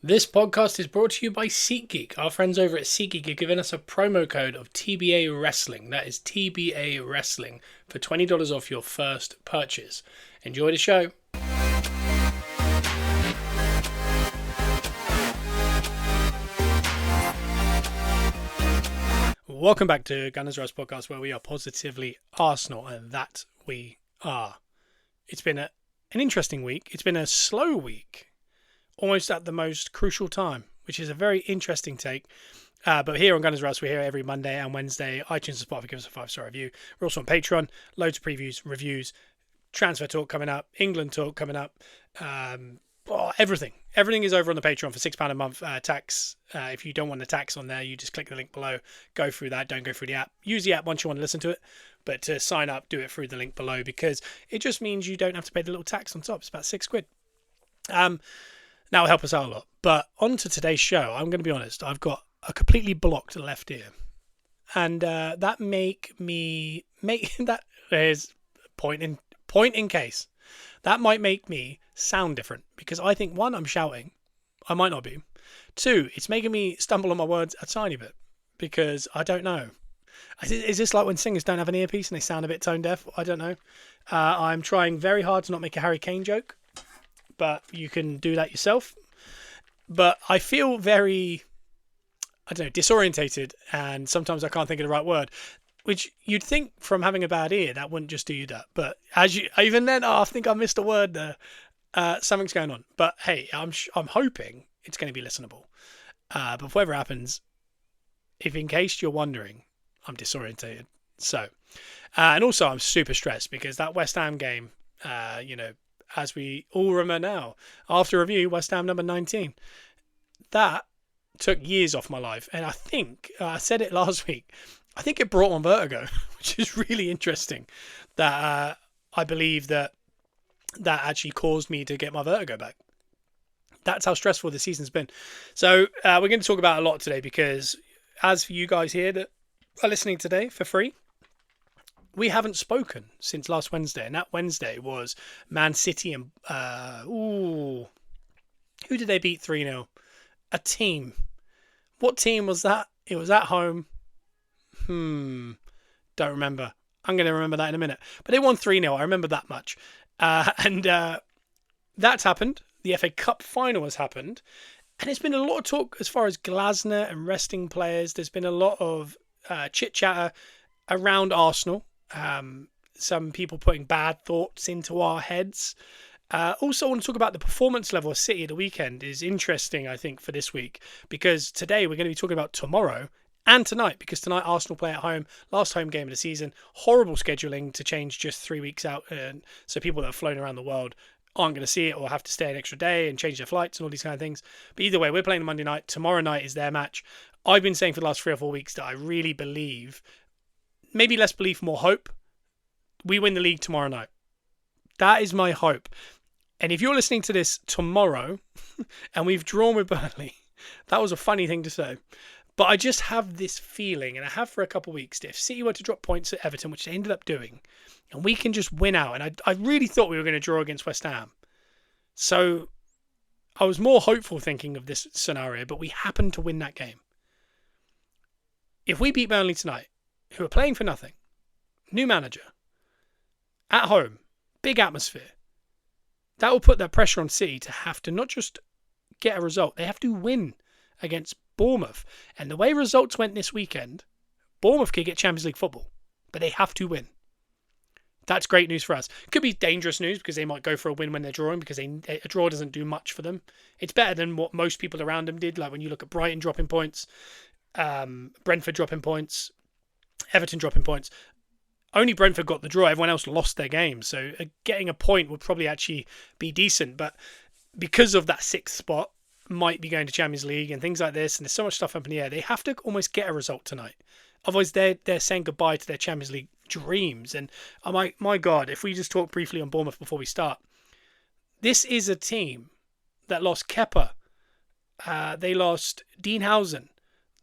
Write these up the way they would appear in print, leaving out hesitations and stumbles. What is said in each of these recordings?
This podcast is brought to you by SeatGeek. Our friends over at SeatGeek are giving us a promo code of TBA Wrestling. That is TBA Wrestling for $20 off your first purchase. Enjoy the show. Welcome back to Gunners Rise Podcast, where we are positively Arsenal, and that we are. It's been an interesting week. It's been a slow week. Almost at the most crucial time, which is a very interesting take. But here on Gunners Rise, we're here every Monday and Wednesday. iTunes and Spotify give us a 5-star review. We're also on Patreon. Loads of previews, reviews, transfer talk coming up, England talk coming up. Everything. Everything is over on the Patreon for £6 a month. Tax. If you don't want the tax on there, you just click the link below. Go through that. Don't go through the app. Use the app once you want to listen to it. But to sign up, do it through the link below, because it just means you don't have to pay the little tax on top. It's about £6. That will help us out a lot. But on to today's show, I'm going to be honest, I've got a completely blocked left ear. And that that is point in case. That might make me sound different, because I think, one, I'm shouting. I might not be. Two, it's making me stumble on my words a tiny bit, because I don't know. Is this like when singers don't have an earpiece and they sound a bit tone deaf? I don't know. I'm trying very hard to not make a Harry Kane joke, but you can do that yourself. But I feel very, disorientated, and sometimes I can't think of the right word, which you'd think from having a bad ear, that wouldn't just do you that. But even then, I think I missed a word there. Something's going on. But hey, I'm hoping it's going to be listenable. But whatever happens, if in case you're wondering, I'm disorientated. So, and also I'm super stressed because that West Ham game, as we all remember now, after review, West Ham number 19. That took years off my life. And I think, I said it last week, I think it brought on vertigo, which is really interesting. That I believe that actually caused me to get my vertigo back. That's how stressful the season's been. So we're going to talk about a lot today, because as for you guys here that are listening today for free, we haven't spoken since last Wednesday, and that Wednesday was Man City and who did they beat 3-0? A team. What team was that? It was at home. Don't remember. I'm going to remember that in a minute. But they won 3-0. I remember that much. And that's happened. The FA Cup final has happened. And there's been a lot of talk as far as Glasner and resting players. There's been a lot of chit-chatter around Arsenal. Some people putting bad thoughts into our heads. Also, I want to talk about the performance level of City at the weekend. Is interesting, I think, for this week, because today we're going to be talking about tomorrow and tonight, because tonight Arsenal play at home, last home game of the season. Horrible scheduling to change just 3 weeks out, and so people that are flown around the world aren't going to see it or have to stay an extra day and change their flights and all these kind of things. But either way, we're playing Monday night. Tomorrow night is their match. I've been saying for the last 3 or 4 weeks that I really believe, maybe less belief, more hope, we win the league tomorrow night. That is my hope. And if you're listening to this tomorrow and we've drawn with Burnley, that was a funny thing to say. But I just have this feeling, and I have for a couple of weeks, that if City were to drop points at Everton, which they ended up doing, and we can just win out, and I really thought we were going to draw against West Ham. So I was more hopeful thinking of this scenario, but we happened to win that game. If we beat Burnley tonight, who are playing for nothing, new manager, at home, big atmosphere, that will put that pressure on City to have to not just get a result, they have to win against Bournemouth. And the way results went this weekend, Bournemouth could get Champions League football, but they have to win. That's great news for us. Could be dangerous news, because they might go for a win when they're drawing, because a draw doesn't do much for them. It's better than what most people around them did. Like when you look at Brighton dropping points, Brentford dropping points, Everton dropping points. Only Brentford got the draw. Everyone else lost their game. So getting a point would probably actually be decent. But because of that 6th spot, might be going to Champions League and things like this, and there's so much stuff up in the air, they have to almost get a result tonight. Otherwise, they're saying goodbye to their Champions League dreams. And my God, if we just talk briefly on Bournemouth before we start, this is a team that lost Kepa. They lost Dean Housen.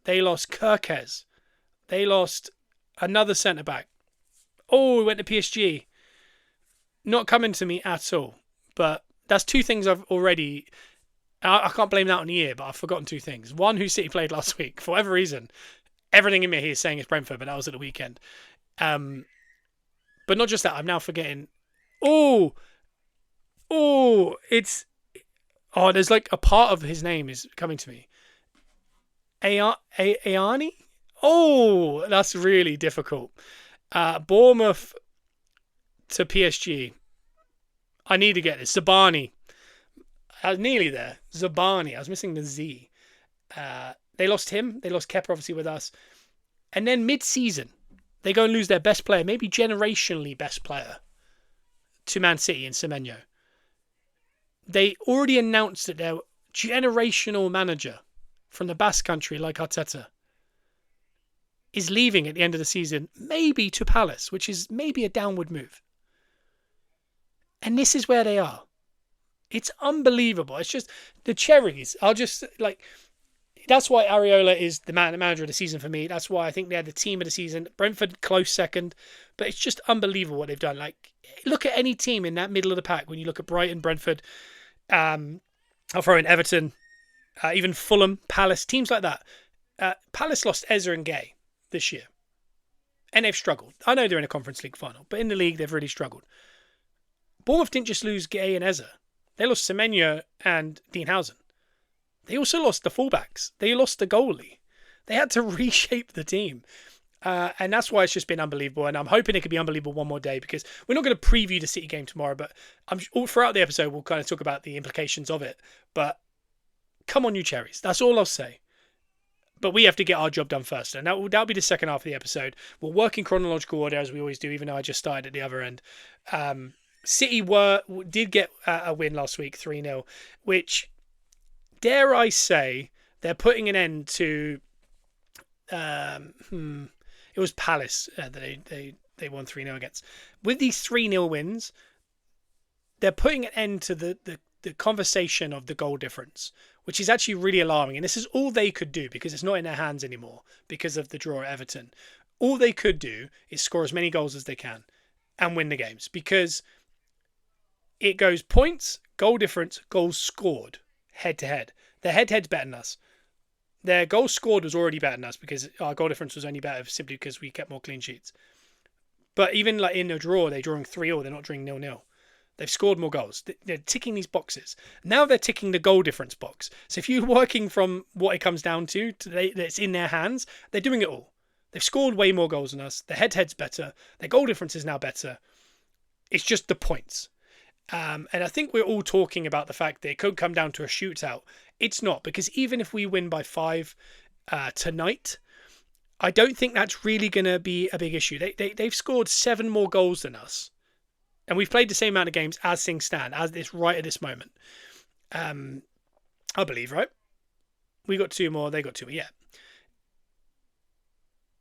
They lost Kirkes. They lost another centre-back. Oh, we went to PSG. Not coming to me at all. But that's 2 things I've already I can't blame that on the year, but I've forgotten two things. One, who City played last week. For whatever reason, everything in me here is saying it's Brentford, but that was at the weekend. Um, but not just that, I'm now forgetting. Oh, it's there's like a part of his name is coming to me. Ayani? Oh, that's really difficult. Bournemouth to PSG. I need to get this. Zabani. I was nearly there. Zabani. I was missing the Z. They lost him. They lost Kepa, obviously, with us. And then mid-season, they go and lose their best player, maybe generationally best player, to Man City in Semenyo. They already announced that their generational manager from the Basque Country, like Arteta, is leaving at the end of the season, maybe to Palace, which is maybe a downward move. And this is where they are. It's unbelievable. It's just the cherries. That's why Areola is the manager of the season for me. That's why I think they're the team of the season. Brentford close second, but it's just unbelievable what they've done. Like, look at any team in that middle of the pack. When you look at Brighton, Brentford, I'll throw in Everton, even Fulham, Palace, teams like that. Palace lost Ezra and Gay this year, and they've struggled. I know they're in a Conference League final, but in the league they've really struggled. Bournemouth didn't just lose Gay and Ezra. They lost Semenyo and Dean Housen. They also lost the fullbacks. They lost the goalie. They had to reshape the team. And that's why it's just been unbelievable. And I'm hoping it could be unbelievable one more day, because we're not going to preview the City game tomorrow, but all throughout the episode, we'll kind of talk about the implications of it. But come on, you cherries. That's all I'll say. But we have to get our job done first. And that'll be the second half of the episode. We'll work in chronological order, as we always do, even though I just started at the other end. City did get a win last week, 3-0, which, dare I say, they're putting an end to. It was Palace that they won 3-0 against. With these 3-0 wins, they're putting an end to the conversation of the goal difference, which is actually really alarming. And this is all they could do, because it's not in their hands anymore because of the draw at Everton. All they could do is score as many goals as they can and win the games, because it goes points, goal difference, goals scored, head to head. Their head-to-head's better than us. Their goals scored was already better than us, because our goal difference was only better simply because we kept more clean sheets. But even like in the draw, they're drawing 3-0. They're not drawing 0-0. They've scored more goals. They're ticking these boxes. Now they're ticking the goal difference box. So if you're working from what it comes down to that's in their hands, they're doing it all. They've scored way more goals than us. Their head-to-head's better. Their goal difference is now better. It's just the points. And I think we're all talking about the fact that it could come down to a shootout. It's not, because even if we win by 5 tonight, I don't think that's really going to be a big issue. They've scored 7 more goals than us, and we've played the same amount of games as things stand, as this right at this moment. I believe, right? We got 2 more. They got 2 more. Yeah.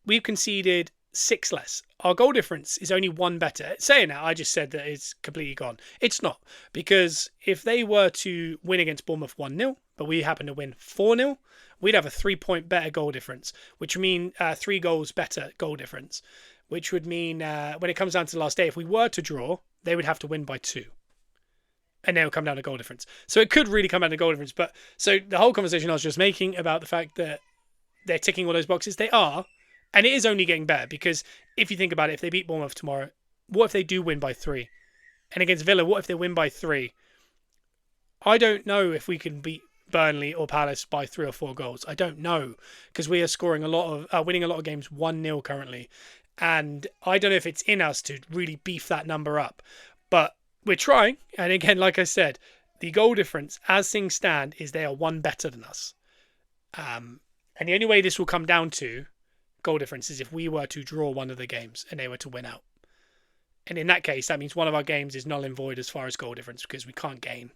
We've conceded 6 less. Our goal difference is only 1 better. Saying that, I just said that it's completely gone. It's not, because if they were to win against Bournemouth 1-0, but we happen to win 4-0, we'd have a 3-point better goal difference, which would mean 3 goals better goal difference, which would mean when it comes down to the last day, if we were to draw, they would have to win by 2. And then it would come down to goal difference. So it could really come down to goal difference. But so the whole conversation I was just making about the fact that they're ticking all those boxes, they are. And it is only getting better, because if you think about it, if they beat Bournemouth tomorrow, what if they do win by 3? And against Villa, what if they win by 3? I don't know if we can beat Burnley or Palace by 3 or 4 goals. I don't know, because we are scoring winning a lot of games 1-0 currently. And I don't know if it's in us to really beef that number up. But we're trying. And again, like I said, the goal difference, as things stand, is they are 1 better than us. And the only way this will come down to goal difference is if we were to draw one of the games and they were to win out. And in that case, that means one of our games is null and void as far as goal difference, because we can't gain.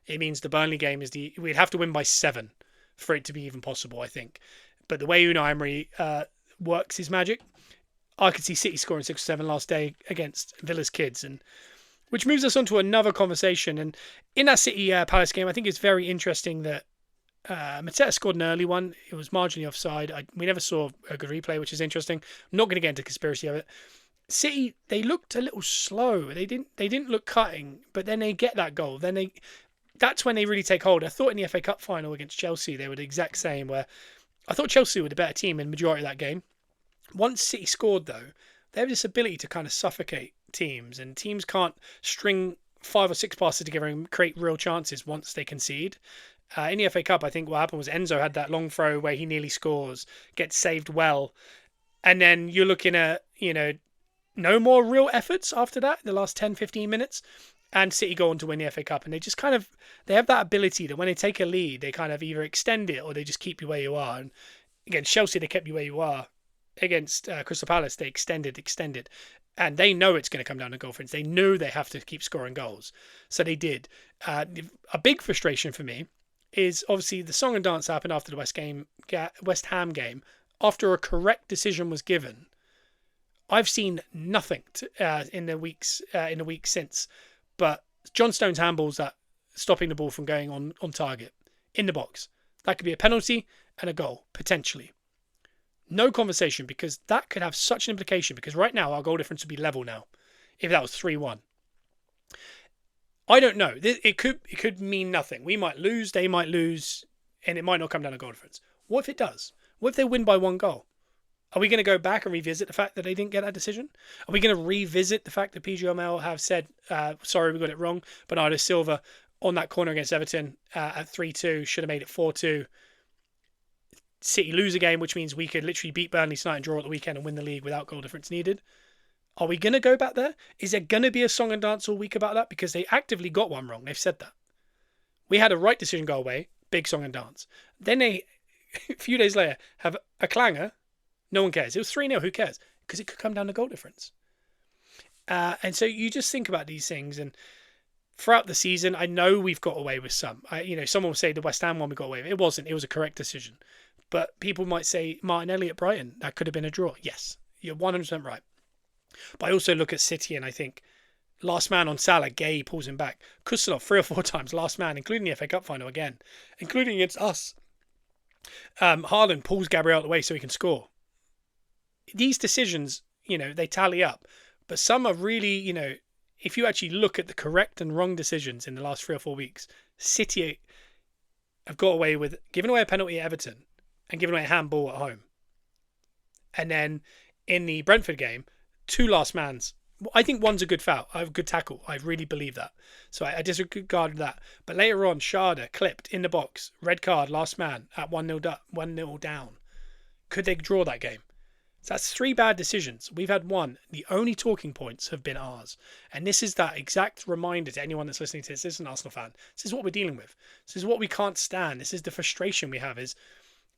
It means the Burnley game we'd have to win by 7 for it to be even possible, I think. But the way Unai Emery works his magic, I could see City scoring 6 or 7 last day against Villa's kids, and which moves us on to another conversation. And in that City Palace game, I think it's very interesting that Mateta scored an early one. It was marginally offside. We never saw a good replay, which is interesting. I'm not going to get into the conspiracy of it. City, they looked a little slow. They didn't look cutting, but then they get that goal. Then that's when they really take hold. I thought in the FA Cup final against Chelsea, they were the exact same, where I thought Chelsea were the better team in the majority of that game. Once City scored, though, they have this ability to kind of suffocate teams, and teams can't string 5 or 6 passes together and create real chances once they concede. In the FA Cup, I think what happened was Enzo had that long throw where he nearly scores, gets saved well, and then you're looking at, no more real efforts after that, the last 10, 15 minutes, and City go on to win the FA Cup. And they just kind of, they have that ability that when they take a lead, they kind of either extend it or they just keep you where you are. And against Chelsea, they kept you where you are. Against Crystal Palace, they extended. And they know it's going to come down to goal difference. They knew they have to keep scoring goals. So they did. A big frustration for me is obviously the song and dance happened after the West Ham game. After a correct decision was given, I've seen nothing in the weeks since, but John Stones handballs that stopping the ball from going on target in the box. That could be a penalty and a goal potentially. No conversation, because that could have such an implication. Because right now our goal difference would be level now if that was 3-1. I don't know. It could mean nothing. We might lose, they might lose, and it might not come down to goal difference. What if it does? What if they win by 1 goal? Are we going to go back and revisit the fact that they didn't get that decision? Are we going to revisit the fact that PGML have said, sorry, we got it wrong? Bernardo Silva on that corner against Everton at 3-2 should have made it 4-2. City lose a game, which means we could literally beat Burnley tonight and draw at the weekend and win the league without goal difference needed. Are we going to go back there? Is there going to be a song and dance all week about that? Because they actively got one wrong. They've said that. We had a right decision go away, big song and dance. Then they, a few days later, have a clanger. No one cares. It was 3-0. Who cares? Because it could come down to goal difference. And so you just think about these things. And throughout the season, I know we've got away with some. Someone will say the West Ham one we got away with. It wasn't. It was a correct decision. But people might say Martinelli at Brighton, that could have been a draw. Yes, you're 100% right. But I also look at City and I think last man on Salah, Gay pulls him back. Kusanov 3 or 4 times last man, including the FA Cup final again, including against us. Haaland pulls Gabriel out of the way so he can score. These decisions, they tally up. But some are really, if you actually look at the correct and wrong decisions in the last 3 or 4 weeks, City have got away with giving away a penalty at Everton and giving away a handball at home. And then in the Brentford game, 2 last mans. I think one's a good foul. I have a good tackle. I really believe that. So I disregarded that. But later on, Sharda clipped in the box. Red card, last man at 1-0 down. Could they draw that game? So that's 3 bad decisions. We've had 1. The only talking points have been ours. And this is that exact reminder to anyone that's listening to this. This is an Arsenal fan. This is what we're dealing with. This is what we can't stand. This is the frustration we have is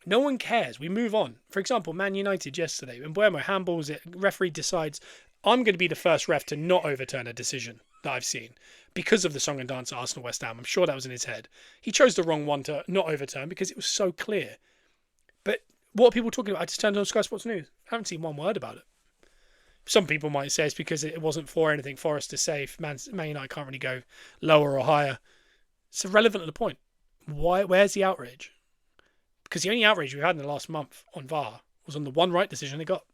no one cares. We move on. For example, Man United yesterday. When Buemo handballs it, referee decides, I'm going to be the first ref to not overturn a decision that I've seen because of the song and dance at Arsenal West Ham. I'm sure that was in his head. He chose the wrong one to not overturn because it was so clear. But what are people talking about? I just turned on Sky Sports News. I haven't seen one word about it. Some people might say it's because it wasn't for anything for us to say. If Man United can't really go lower or higher. It's irrelevant at the point. Where's the outrage? Because the only outrage we've had in the last month on VAR was on the one right decision they got.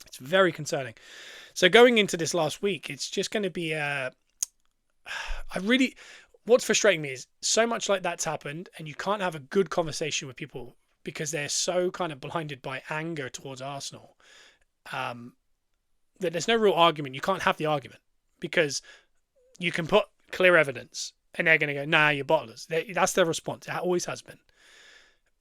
It's very concerning. So going into this last week, it's just going to be what's frustrating me is so much like that's happened and you can't have a good conversation with people because they're so kind of blinded by anger towards Arsenal that there's no real argument. You can't have the argument because you can put clear evidence and they're going to go, nah, you're bottlers. That's their response. It always has been.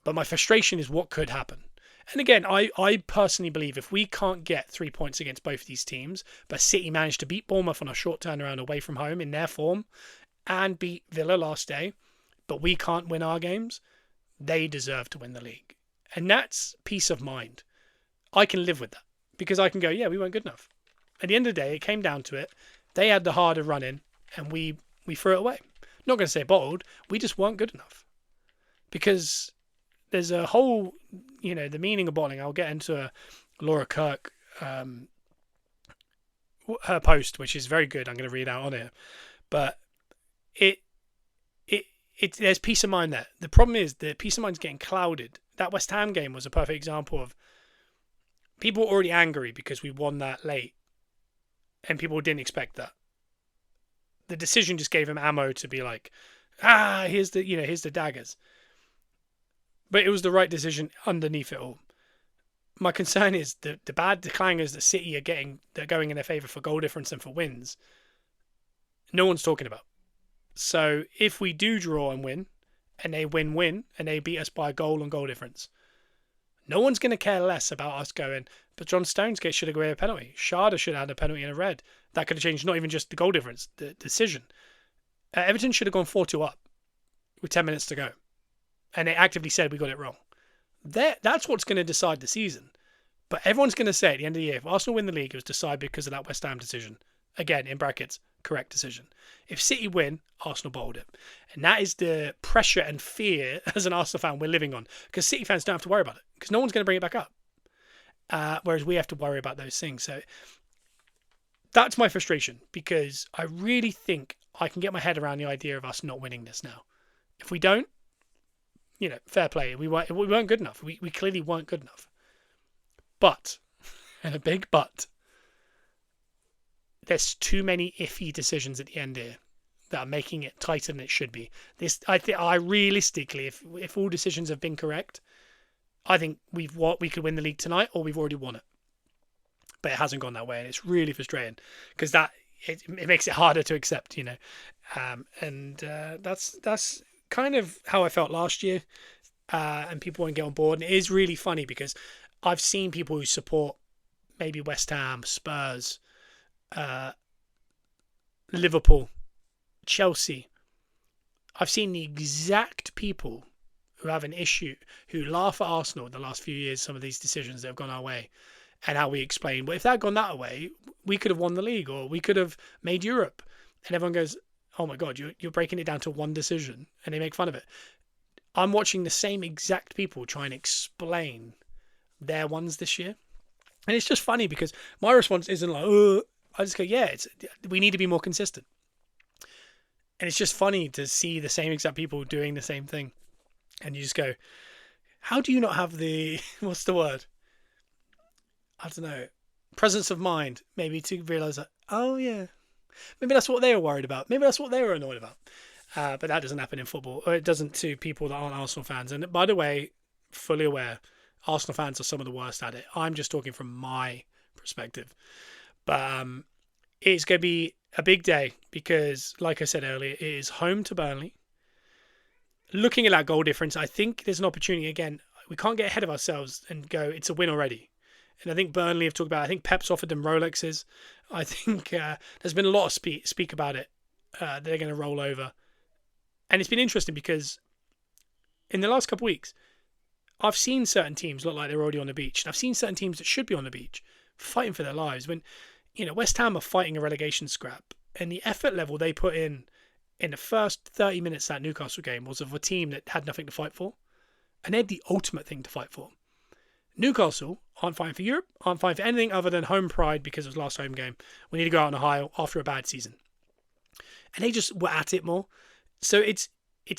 But my frustration is what could happen. And again, I personally believe if we can't get 3 points against both of these teams, but City managed to beat Bournemouth on a short turnaround away from home in their form and beat Villa last day, but we can't win our games, they deserve to win the league. And that's peace of mind. I can live with that because I can go, yeah, we weren't good enough. At the end of the day, it came down to it. They had the harder run in and we threw it away. Not going to say bottled, we just weren't good enough. Because there's a whole, the meaning of bottling. I'll get into Laura Kirk, her post, which is very good. I'm going to read out on it. But there's peace of mind there. The problem is the peace of mind's getting clouded. That West Ham game was a perfect example of people were already angry because we won that late. And people didn't expect that. The decision just gave them ammo to be like, here's the daggers. But it was the right decision underneath it all. My concern is the bad clangers that City are getting, that are going in their favour for goal difference and for wins, no one's talking about. So if we do draw and win, and they win, and they beat us by a goal and goal difference, no one's going to care less about us going, but John Stones should have got a penalty. Sharda should have had a penalty and a red. That could have changed not even just the goal difference, the decision. Everton should have gone 4-2 up with 10 minutes to go. And they actively said we got it wrong. That's what's going to decide the season. But everyone's going to say at the end of the year, if Arsenal win the league, it was decided because of that West Ham decision. Again, in brackets, correct decision. If City win, Arsenal bowled it. And that is the pressure and fear as an Arsenal fan we're living on. Because City fans don't have to worry about it. Because no one's going to bring it back up. Whereas we have to worry about those things. So that's my frustration. Because I really think I can get my head around the idea of us not winning this now. If we don't, fair play. We weren't good enough. We clearly weren't good enough. But, and a big but, there's too many iffy decisions at the end here that are making it tighter than it should be. I realistically, if all decisions have been correct, I think we could win the league tonight, or we've already won it. But it hasn't gone that way, and it's really frustrating because it makes it harder to accept, that's kind of how I felt last year, and people won't get on board. And it is really funny because I've seen people who support maybe West Ham, Spurs, Liverpool, Chelsea. I've seen the exact people who have an issue, who laugh at Arsenal in the last few years, some of these decisions that have gone our way, and how we explain, well, if that had gone that way, we could have won the league, or we could have made Europe. And everyone goes, oh my God, you're breaking it down to one decision, and they make fun of it. I'm watching the same exact people try and explain their ones this year. And it's just funny because my response isn't like, I just go, we need to be more consistent. And it's just funny to see the same exact people doing the same thing. And you just go, how do you not have the, what's the word? I don't know, presence of mind, maybe, to realise that, oh yeah, maybe that's what they were worried about. Maybe that's what they were annoyed about. But that doesn't happen in football, or it doesn't to people that aren't Arsenal fans. And by the way, fully aware, Arsenal fans are some of the worst at it. I'm just talking from my perspective. But it's going to be a big day because, like I said earlier, it is home to Burnley. Looking at that goal difference, I think there's an opportunity again. We can't get ahead of ourselves and go, it's a win already. And I think Burnley have talked about, I think Pep's offered them Rolexes. I think there's been a lot of speak about it. They're going to roll over. And it's been interesting because in the last couple of weeks, I've seen certain teams look like they're already on the beach. And I've seen certain teams that should be on the beach fighting for their lives. When, West Ham are fighting a relegation scrap, and the effort level they put in the first 30 minutes of that Newcastle game was of a team that had nothing to fight for. And they had the ultimate thing to fight for. Newcastle aren't fighting for Europe, aren't fighting for anything other than home pride because it was last home game. We need to go out on a high after a bad season. And they just were at it more. So it's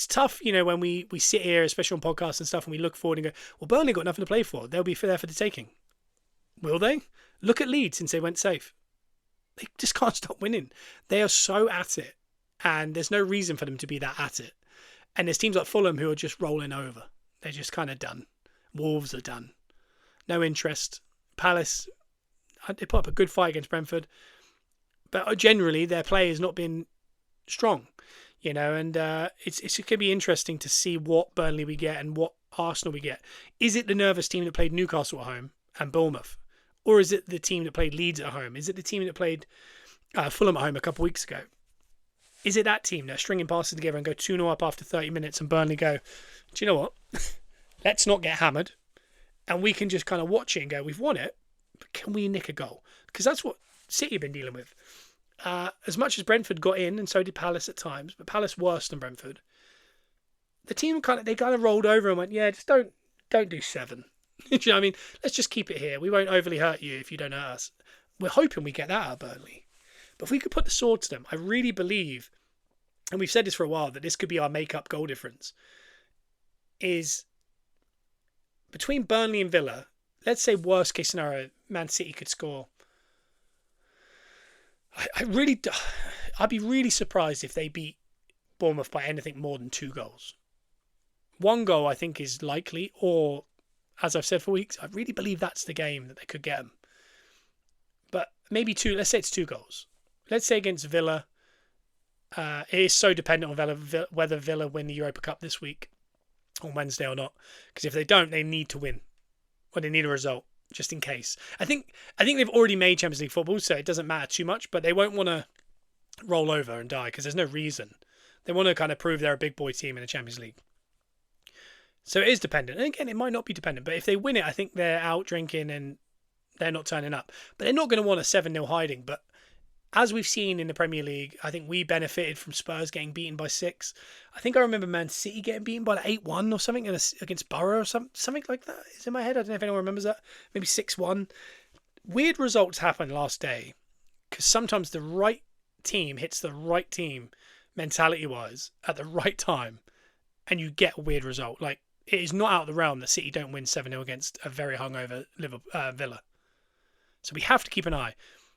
tough, when we sit here, especially on podcasts and stuff, and we look forward and go, well, Burnley got nothing to play for. They'll be there for the taking. Will they? Look at Leeds since they went safe. They just can't stop winning. They are so at it. And there's no reason for them to be that at it. And there's teams like Fulham who are just rolling over. They're just kind of done. Wolves are done. No interest. Palace, they put up a good fight against Brentford. But generally, their play has not been strong. And it's going to be interesting to see what Burnley we get and what Arsenal we get. Is it the nervous team that played Newcastle at home and Bournemouth? Or is it the team that played Leeds at home? Is it the team that played Fulham at home a couple of weeks ago? Is it that team that's stringing passes together and go 2-0 up after 30 minutes and Burnley go, do you know what? Let's not get hammered. And we can just kind of watch it and go, we've won it, but can we nick a goal? Because that's what City have been dealing with. As much as Brentford got in, and so did Palace at times, but Palace worse than Brentford. The team kind of rolled over and went, yeah, just don't do 7. Do you know what I mean? Let's just keep it here. We won't overly hurt you if you don't hurt us. We're hoping we get that out of Burnley. But if we could put the sword to them, I really believe, and we've said this for a while, that this could be our make-up goal difference, is between Burnley and Villa, let's say worst case scenario, Man City could score. I'd be really surprised if they beat Bournemouth by anything more than 2 goals. 1 goal, I think, is likely, or, as I've said for weeks, I really believe that's the game that they could get them. But maybe 2, let's say it's 2 goals. Let's say against Villa, it is so dependent on whether Villa win the Europa Cup this week on Wednesday or not. Because if they don't, they need to win. Or they need a result, just in case. I think they've already made Champions League football, so it doesn't matter too much, but they won't want to roll over and die because there's no reason. They want to kind of prove they're a big boy team in the Champions League. So it is dependent. And again, it might not be dependent, but if they win it, I think they're out drinking and they're not turning up. But they're not going to want a 7-0 hiding. But as we've seen in the Premier League, I think we benefited from Spurs getting beaten by 6. I think I remember Man City getting beaten by like 8-1 or something against Borough or something like that. It's in my head. I don't know if anyone remembers that. Maybe 6-1. Weird results happen last day because sometimes the right team hits the right team mentality-wise at the right time and you get a weird result. Like, it is not out of the realm that City don't win 7-0 against a very hungover Villa. So we have to keep an eye.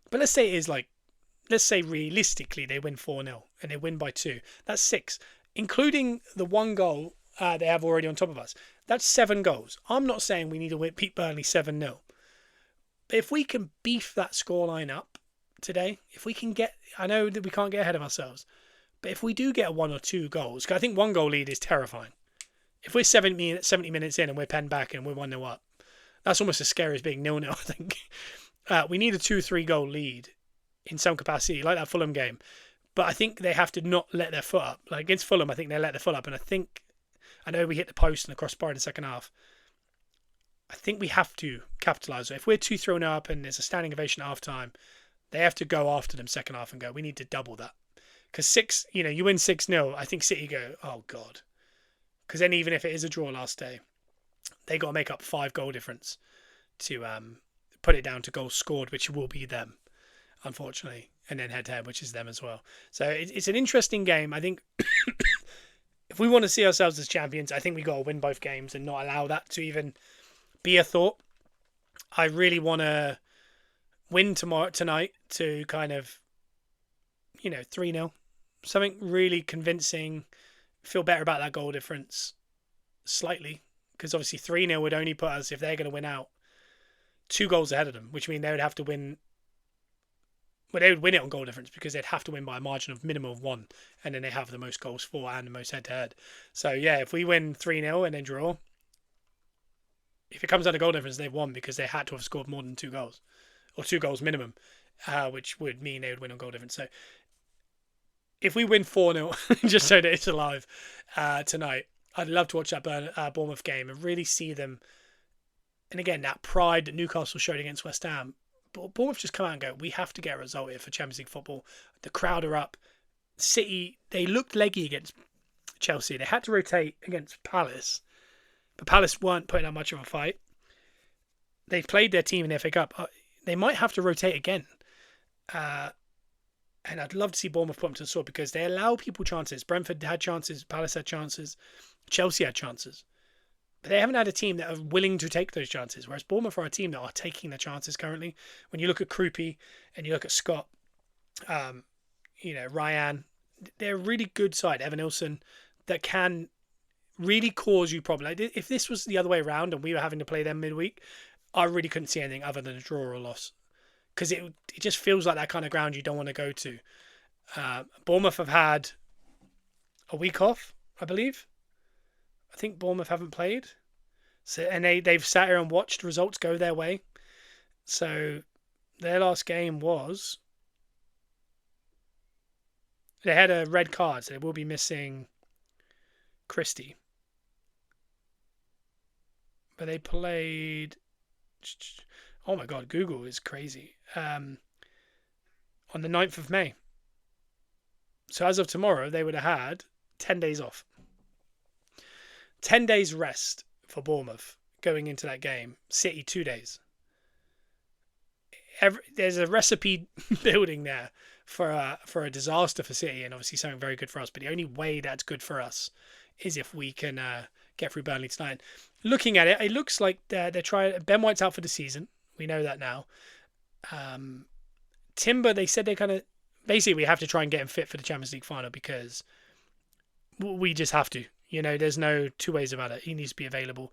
But let's say realistically they win 4-0 and they win by 2. That's 6, including the 1 goal they have already on top of us. That's 7 goals. I'm not saying we need to beat Burnley 7-0. But if we can beef that scoreline up today, if we can get... I know that we can't get ahead of ourselves, but if we do get 1 or 2 goals, because I think 1 goal lead is terrifying. If we're 70 minutes in and we're penned back and we're 1-0 up, that's almost as scary as being 0-0, I think. We need a 2-3 goal lead in some capacity, like that Fulham game. But I think they have to not let their foot up. Like against Fulham, I think they let their foot up. And I know we hit the post and the crossbar in the second half. I think we have to capitalise. If we're 2-3 up and there's a standing ovation at half time, they have to go after them second half and go, we need to double that. Because you win 6-0, I think City go, oh God. Because then even if it is a draw last day, they got to make up 5 goal difference to put it down to goals scored, which will be them, unfortunately, and then head-to-head, which is them as well. So it's an interesting game. I think if we want to see ourselves as champions, I think we got to win both games and not allow that to even be a thought. I really want to win tonight to kind of, 3-0. Something really convincing. Feel better about that goal difference slightly, because obviously 3-0 would only put us, if they're going to win out, 2 goals ahead of them, which means they would have to win. Well, they would win it on goal difference because they'd have to win by a margin of minimum of 1, and then they have the most goals for and the most head-to-head. So yeah, if we win 3-0 and then draw, if it comes down to goal difference, they've won because they had to have scored more than 2 goals, or 2 goals minimum, which would mean they would win on goal difference. So if we win 4-0, just so that it's alive tonight, I'd love to watch that Bournemouth game and really see them. And again, that pride that Newcastle showed against West Ham. But Bournemouth just come out and go, we have to get a result here for Champions League football. The crowd are up. City, they looked leggy against Chelsea. They had to rotate against Palace. But Palace weren't putting up much of a fight. They've played their team in the FA Cup. They might have to rotate again. And I'd love to see Bournemouth put them to the sword because they allow people chances. Brentford had chances. Palace had chances. Chelsea had chances. But they haven't had a team that are willing to take those chances. Whereas Bournemouth are a team that are taking the chances currently. When you look at Krupi and you look at Scott, Ryan, they're a really good side. Evan Nilsson, that can really cause you problems. Like, if this was the other way around and we were having to play them midweek, I really couldn't see anything other than a draw or a loss. Because it just feels like that kind of ground you don't want to go to. Bournemouth have had a week off, I believe. I think Bournemouth haven't played. And they've sat here and watched results go their way. So their last game was... They had a red card, so they will be missing Christie. But they played... Oh my God, Google is crazy. On the 9th of May. So as of tomorrow, they would have had 10 days off. 10 days rest for Bournemouth going into that game. City, 2 days. There's a recipe building there for a disaster for City, and obviously something very good for us. But the only way that's good for us is if we can get through Burnley tonight. Looking at it, it looks like they're trying. Ben White's out for the season. We know that now. Timber, they said they kind of... Basically, we have to try and get him fit for the Champions League final because We just have to. There's no two ways about it. He needs to be available.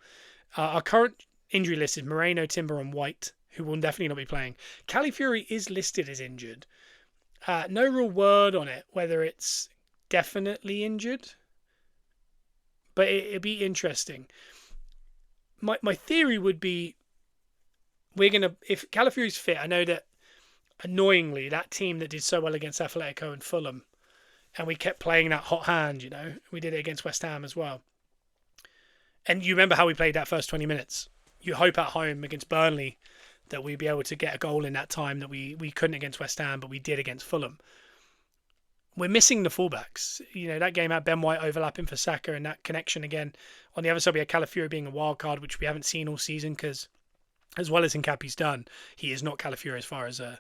Our current injury list is Moreno, Timber, and White, who will definitely not be playing. Califury is listed as injured. No real word on it, whether it's definitely injured, but it'd be interesting. My theory would be if Califury's fit, I know that annoyingly that team that did so well against Atletico and Fulham, and we kept playing that hot hand, we did it against West Ham as well. And you remember how we played that first 20 minutes. You hope at home against Burnley that we'd be able to get a goal in that time that we couldn't against West Ham, but we did against Fulham. We're missing the fullbacks. That game had Ben White overlapping for Saka and that connection again. On the other side, we had Calafiori being a wild card, which we haven't seen all season because, as well as Hincapié's done, he is not Calafiori as far as an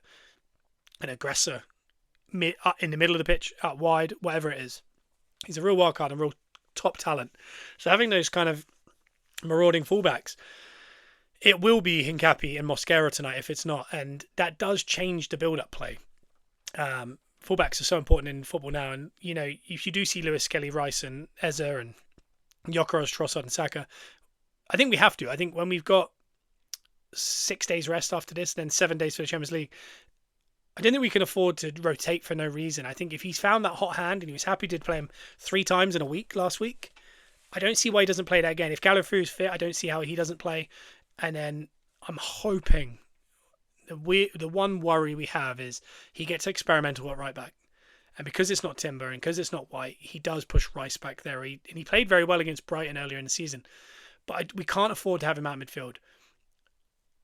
aggressor in the middle of the pitch, out wide, whatever it is. He's a real wild card and real top talent. So having those kind of marauding fullbacks, it will be Hincapié and Mosquera tonight if it's not, and that does change the build-up play. Fullbacks are so important in football now, and if you do see Lewis, Kelly, Rice, and Eze, and Gyökeres, Trossard, and Saka, I think we have to. I think when we've got 6 days rest after this, then 7 days for the Champions League, I don't think we can afford to rotate for no reason. I think if he's found that hot hand and he was happy to play him 3 times in a week last week, I don't see why he doesn't play that again. If Gallifrey's fit, I don't see how he doesn't play. And then I'm hoping the one worry we have is he gets experimental at right back. And because it's not Timber and because it's not White, he does push Rice back there. And he played very well against Brighton earlier in the season. But we can't afford to have him out midfield.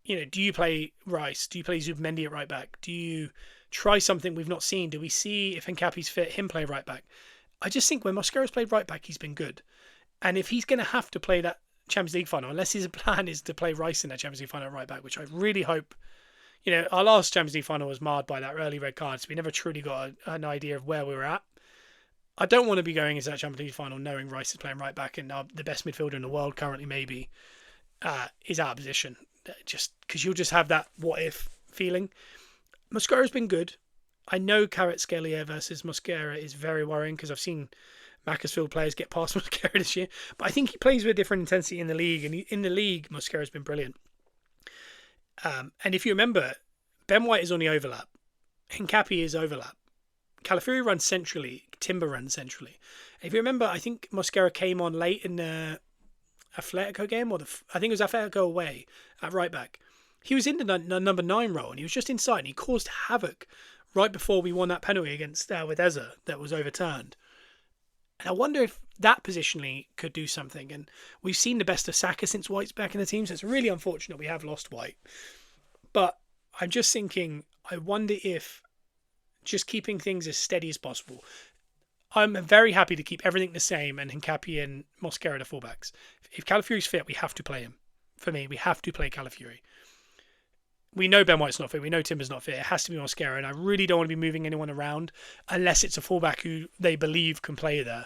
Do you play Rice? Do you play Zubimendi at right back? Do you try something we've not seen? Do we see, if Hincapié's fit, him play right back? I just think when Mosquera's played right back, he's been good. And if he's going to have to play that Champions League final, unless his plan is to play Rice in that Champions League final at right back, which I really hope. Our last Champions League final was marred by that early red card, so we never truly got an idea of where we were at. I don't want to be going into that Champions League final knowing Rice is playing right back and the best midfielder in the world currently maybe is out of position. Just because you'll just have that what if feeling. Mosquera's been good. I know Kvaratskhelia versus Mosquera is very worrying because I've seen Macclesfield players get past Mosquera this year, but I think he plays with a different intensity in the league, and in the league Mosquera's been brilliant. And if you remember, Ben White is on the overlap, Hincapié is overlap, Calafiori runs centrally, Timber runs centrally. And if you remember, I think Mosquera came on late in the Atletico game, I think it was Atletico away at right back. He was in the number 9 role and he was just inside and he caused havoc right before we won that penalty against with Eze that was overturned. And I wonder if that positionally could do something. And we've seen the best of Saka since White's back in the team, so it's really unfortunate we have lost White. But I'm just thinking, I wonder if just keeping things as steady as possible. I'm very happy to keep everything the same and Hincapié and Mosquera the fullbacks. If Calafiori's fit, we have to play him. For me, we have to play Calafiori. We know Ben White's not fit. We know Timber's not fit. It has to be Mosquera, and I really don't want to be moving anyone around unless it's a fullback who they believe can play there.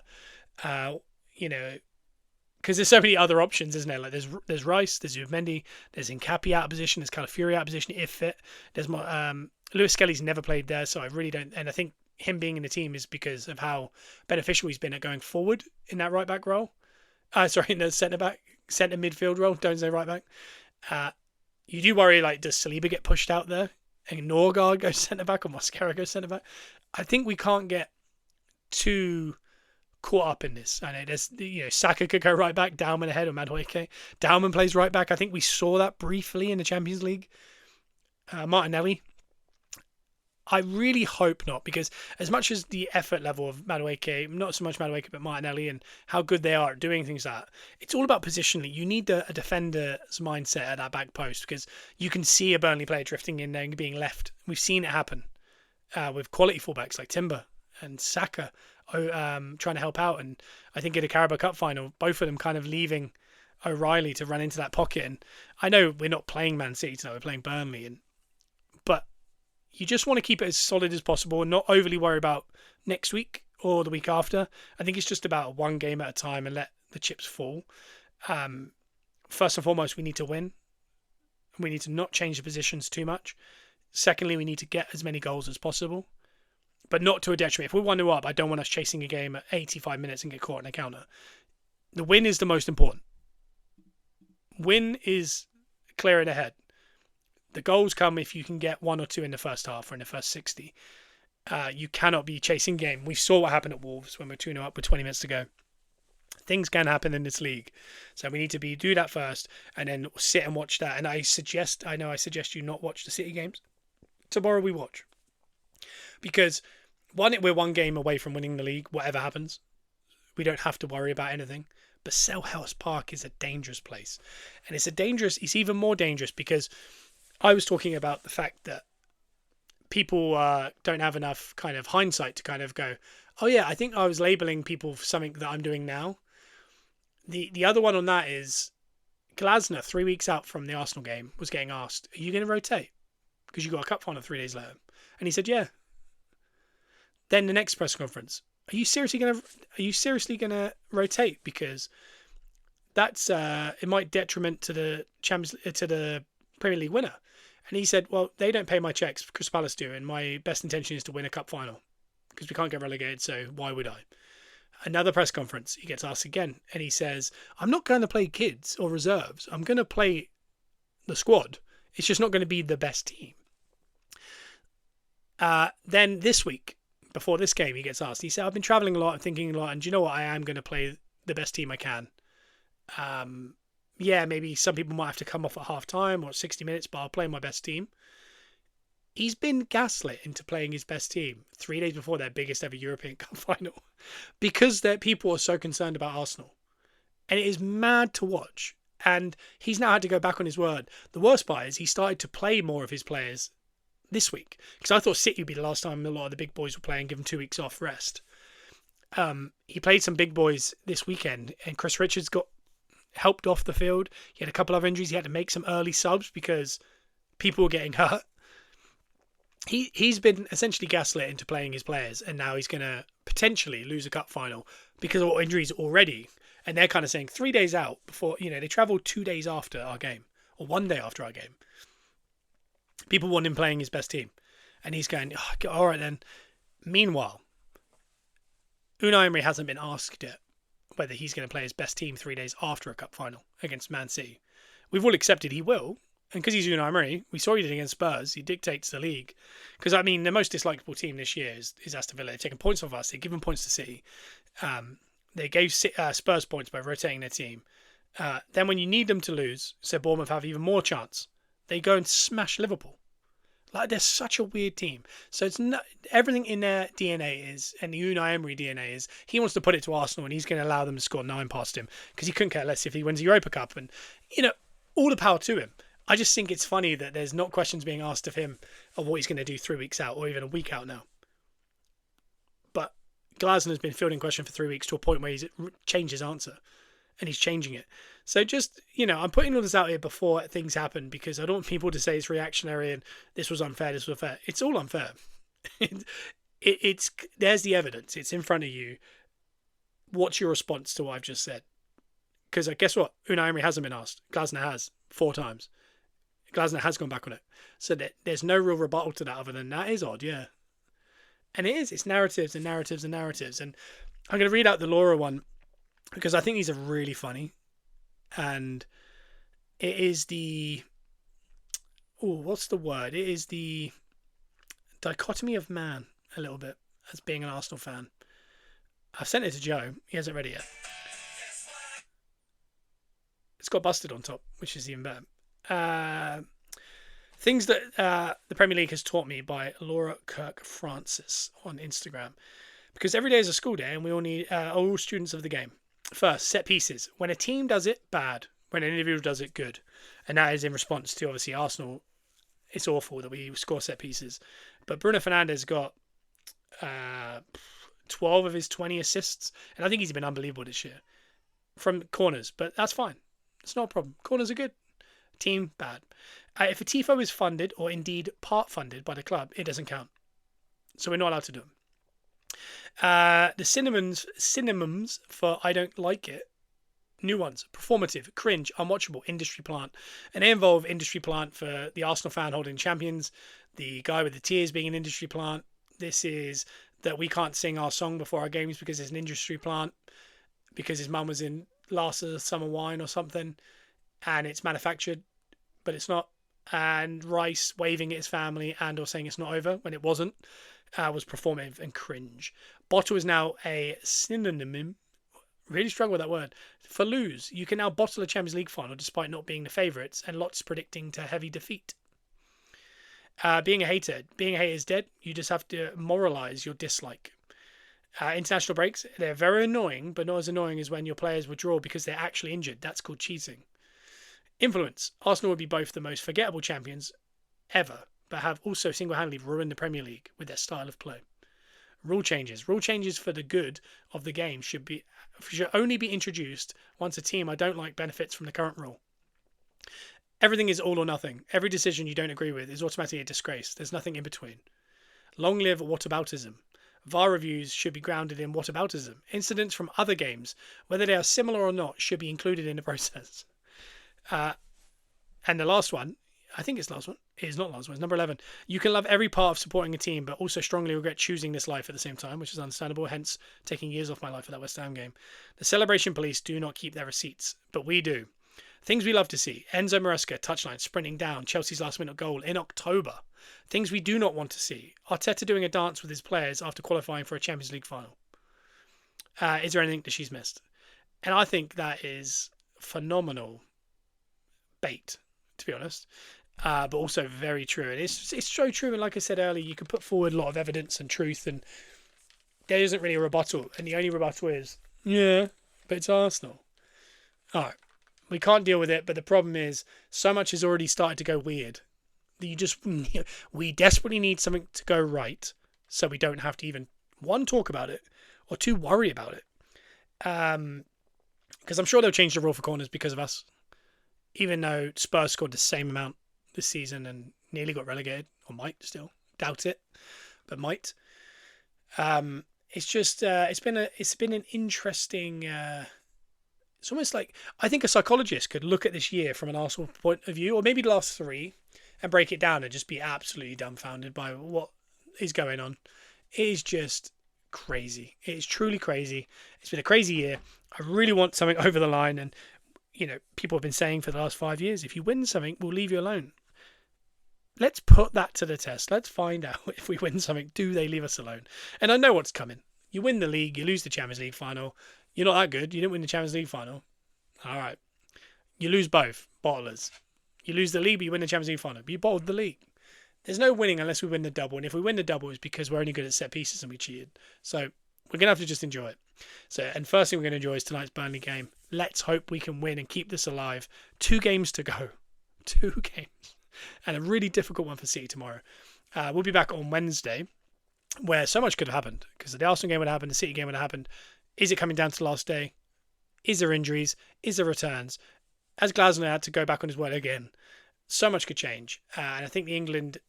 Because there's so many other options, isn't there? Like there's Rice, there's Zubimendi, there's Hincapié out of position, there's Calafiori out of position if fit. There's Lewis Skelly's never played there, so I really don't. And I think him being in the team is because of how beneficial he's been at going forward in that right back role. In the centre midfield role. Don't say right back. You do worry, does Saliba get pushed out there and Norgard goes centre back or Mosquera goes centre back? I think we can't get too caught up in this. I know there's Saka could go right back, Dauman ahead or Madueke. Dauman plays right back. I think we saw that briefly in the Champions League. Martinelli. I really hope not, because as much as the effort level of Madueke, not so much Madueke, but Martinelli and how good they are at doing things like that, it's all about positioning. You need a defender's mindset at that back post, because you can see a Burnley player drifting in there and being left. We've seen it happen with quality fullbacks like Timber and Saka trying to help out. And I think in a Carabao Cup final, both of them kind of leaving O'Reilly to run into that pocket. And I know we're not playing Man City tonight, we're playing Burnley, but you just want to keep it as solid as possible and not overly worry about next week or the week after. I think it's just about one game at a time and let the chips fall. First and foremost, we need to win. We need to not change the positions too much. Secondly, we need to get as many goals as possible. but not to a detriment. If we're 1-0 up, I don't want us chasing a game at 85 minutes and get caught in a counter. The win is the most important. Win is clearing ahead. The goals come if you can get 1 or 2 in the first half or in the first 60. You cannot be chasing game. We saw what happened at Wolves when we were 2-0 up with 20 minutes to go. Things can happen in this league. So we need to do that first and then sit and watch that. And I suggest you not watch the City games. Tomorrow we watch. Because we're 1 game away from winning the league, whatever happens. We don't have to worry about anything. But Selhurst Park is a dangerous place. And it's even more dangerous because I was talking about the fact that people don't have enough kind of hindsight to kind of go, oh yeah, I think I was labelling people for something that I'm doing now. The other one on that is Glasner, 3 weeks out from the Arsenal game, was getting asked, are you going to rotate? Because you got a cup final 3 days later. And he said, yeah. Then the next press conference, are you seriously going to rotate? Because that's it might detriment to the Premier League winner. And he said, well, they don't pay my checks, Crystal Palace do, and my best intention is to win a cup final because we can't get relegated, so why would I? Another press conference, he gets asked again, and he says, I'm not going to play kids or reserves. I'm going to play the squad. It's just not going to be the best team. Then this week, before this game, he gets asked, he said, I've been travelling a lot and thinking a lot, and do you know what? I am going to play the best team I can. Yeah, maybe some people might have to come off at half time or 60 minutes, but I'll play my best team. He's been gaslit into playing his best team 3 days before their biggest ever European Cup final because their people are so concerned about Arsenal. And it is mad to watch. And he's now had to go back on his word. The worst part is he started to play more of his players this week. Because I thought City would be the last time a lot of the big boys were playing, give them 2 weeks off rest. He played some big boys this weekend, and Chris Richards got helped off the field. He had a couple of injuries. He had to make some early subs because people were getting hurt. He's been essentially gaslit into playing his players, and now he's going to potentially lose a cup final because of injuries already. And they're kind of saying 3 days out before, they travelled 2 days after our game, or 1 day after our game. People want him playing his best team. And he's going, oh, all right then. Meanwhile, Unai Emery hasn't been asked yet whether he's going to play his best team 3 days after a cup final against Man City. We've all accepted he will. And because he's Unai Emery, we saw he did against Spurs. He dictates the league. Because, the most dislikable team this year is Aston Villa. They're taking points off us. They're giving points to City. They gave Spurs points by rotating their team. Then when you need them to lose, so Bournemouth have even more chance, they go and smash Liverpool. Like, they're such a weird team. So it's not everything in their DNA is, and the Unai Emery DNA is, he wants to put it to Arsenal and he's going to allow them to score 9 past him because he couldn't care less if he wins the Europa Cup. And, all the power to him. I just think it's funny that there's not questions being asked of him of what he's going to do 3 weeks out or even a week out now. But Glasner's been fielding questions for 3 weeks to a point where he's changed his answer and he's changing it. So just, I'm putting all this out here before things happen because I don't want people to say it's reactionary and this was unfair, this was unfair. It's all unfair. There's the evidence. It's in front of you. What's your response to what I've just said? Because guess what? Unai Emery hasn't been asked. Glasner has 4 times. Glasner has gone back on it. So there's no real rebuttal to that other than that is odd, yeah. And it is. It's narratives and narratives and narratives. And I'm going to read out the Laura one because I think these are really funny. And it is the... what's the word? It is the dichotomy of man a little bit as being an Arsenal fan. I've sent it to Joe. He hasn't read it yet. It's got busted on top, which is even better. Things that the Premier League has taught me by Laura Kirk Francis on Instagram. Because every day is a school day and we all need all students of the game. First, set pieces. When a team does it, bad. When an individual does it, good. And that is in response to, obviously, Arsenal. It's awful that we score set pieces. But Bruno Fernandes got 12 of his 20 assists. And I think he's been unbelievable this year. From corners. But that's fine. It's not a problem. Corners are good. Team, bad. If a TIFO is funded or indeed part funded by the club, it doesn't count. So we're not allowed to do them. The synonyms for I don't like it, new ones: performative, cringe, unwatchable, industry plant. And they involve industry plant for the Arsenal fan holding champions, the guy with the tears being an industry plant, This is that we can't sing our song before our games because it's an industry plant, because his mum was in last of the summer wine or something, and it's manufactured, but it's not. And Rice waving at his family and or saying it's not over when it wasn't was performative and cringe. Bottle is now a synonym. Really struggle with that word. For lose, you can now bottle a Champions League final despite not being the favourites, and lots predicting to heavy defeat. Being a hater is dead. You just have to moralise your dislike. International breaks, they're very annoying, but not as annoying as when your players withdraw because they're actually injured. That's called cheating. Influence. Arsenal would be both the most forgettable champions ever, but have also single-handedly ruined the Premier League with their style of play. Rule changes. Rule changes for the good of the game should only be introduced once a team I don't like benefits from the current rule. Everything is all or nothing. Every decision you don't agree with is automatically a disgrace. There's nothing in between. Long live whataboutism. VAR reviews should be grounded in whataboutism. Incidents from other games, whether they are similar or not, should be included in the process. And the last one, I think it's the last one. It is not the last one. It's number 11. You can love every part of supporting a team, but also strongly regret choosing this life at the same time, which is understandable, hence taking years off my life for that West Ham game. The celebration police do not keep their receipts, but we do. Things we love to see. Enzo Maresca, touchline, sprinting down, Chelsea's last-minute goal in October. Things we do not want to see. Arteta doing a dance with his players after qualifying for a Champions League final. Is there anything that she's missed? And I think that is phenomenal bait, to be honest. But also very true. And it's so true. And like I said earlier, you can put forward a lot of evidence and truth, and there isn't really a rebuttal. And the only rebuttal is, yeah, but it's Arsenal. All right. We can't deal with it, but the problem is so much has already started to go weird. We desperately need something to go right so we don't have to even, one, talk about it, or two, worry about it. Because I'm sure they'll change the rule for corners because of us. Even though Spurs scored the same amount this season and nearly got relegated, or might still. Doubt it, but might. It's just, it's been an interesting... It's almost like, I think a psychologist could look at this year from an Arsenal point of view, or maybe the last three, and break it down and just be absolutely dumbfounded by what is going on. It is just crazy. It is truly crazy. It's been a crazy year. I really want something over the line, and people have been saying for the last 5 years, if you win something, we'll leave you alone. Let's put that to the test. Let's find out if we win something, do they leave us alone? And I know what's coming. You win the league, you lose the Champions League final. You're not that good. You didn't win the Champions League final. All right. You lose both. Bottlers. You lose the league, but you win the Champions League final. But you bottled the league. There's no winning unless we win the double. And if we win the double, it's because we're only good at set pieces and we cheated. So we're going to have to just enjoy it. And first thing we're going to enjoy is tonight's Burnley game. Let's hope we can win and keep this alive. 2 games to go. 2 games. And a really difficult one for City tomorrow. We'll be back on Wednesday, where so much could have happened. Because the Arsenal game would have happened, the City game would have happened. Is it coming down to the last day? Is there injuries? Is there returns? Has Glasner had to go back on his word again? So much could change. And I think the England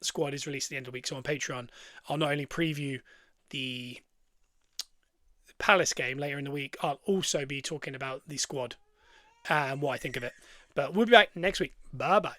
squad is released at the end of the week. So on Patreon, I'll not only preview the Palace game later in the week, I'll also be talking about the squad and what I think of it. But we'll be back next week. Bye-bye.